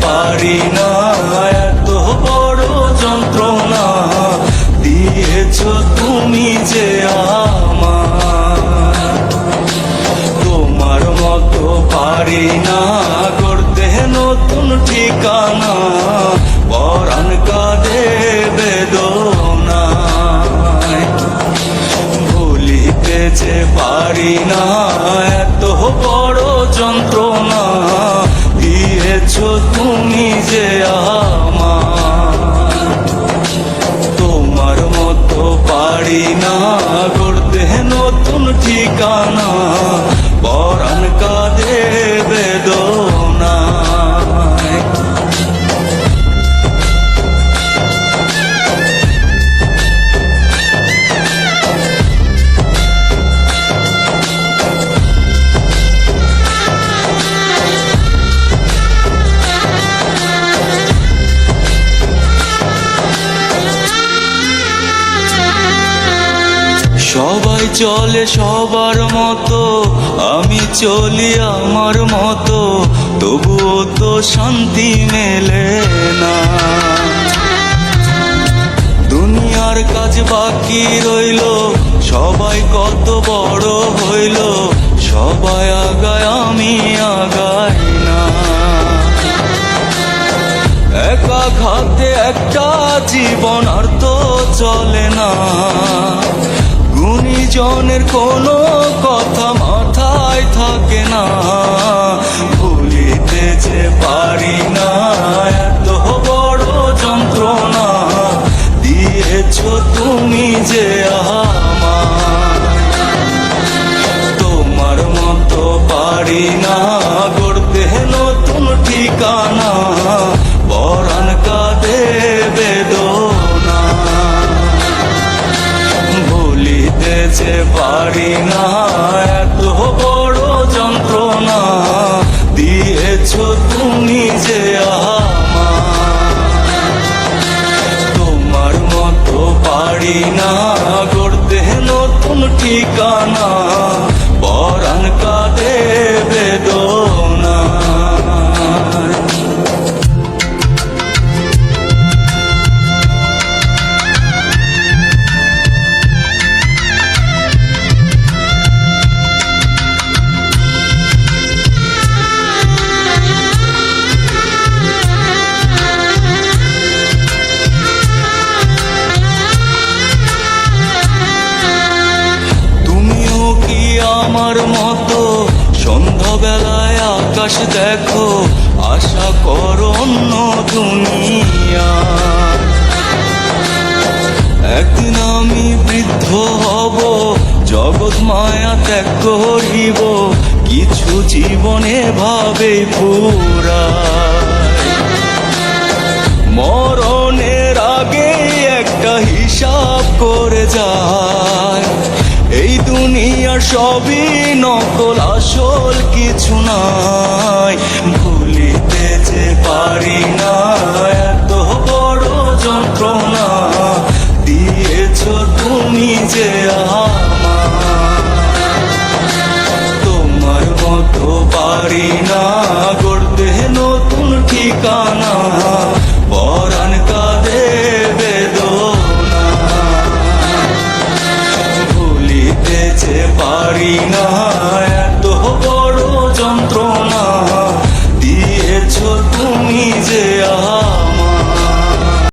পারি না, এত বড় যন্ত্রণা দিয়েছ তুমি যে আমার। তোমার মতো পারি না করতে নতুন ঠিকানা, পরাণ কাঁদে বেদনায়। ভুলিতে যে পারি না, এত বড় যন্ত্রণা দিয়েছ তুমি যে আমার। তোমার মতো পারি না করতে নতুন ঠিকানা, পরাণ কাঁদে বেদনায়। সবাই চলে সবার মতো, আমি চলি আমার মতো, তবুও তো শান্তি মেলে না। দুনিয়ার কাজ বাকি রইল, সবাই কত বড় হইল, সবাই আগায় আমি আগাই না। একা খাতে একটা জীবন আর তো চলে না, গুণীজনের কোনো কথা মাথায় থাকে না। ভুলিতে যে পারি না, এত বড় যন্ত্রণা দিয়েছ তুমি যে আমার। তোমার মতো পারি না গড়তে নতুন ঠিকানা, পরাণ কাঁদে বেদনা। ভুলিতে যে পারি না, এত বড় যন্ত্রণা দিয়েছ তুমি যে আমার। তোমার মতো পারি না গড়তে নতুন ঠিকানা, পরাণ কাঁদে বেদনা। আমার মতো সন্ধ্যাবেলায় আকাশ দেখো, আশা করো অন্য দুনিয়া। একদিন আমি বৃদ্ধ হব, জগৎ মায়া ত্যাগ করিব, কিছু জীবনে ভাবে পুরা। মরণের আগে একটা হিসাব করে যায়, এই দুনিয়ার সবই নকল, আসল কিছু নাই।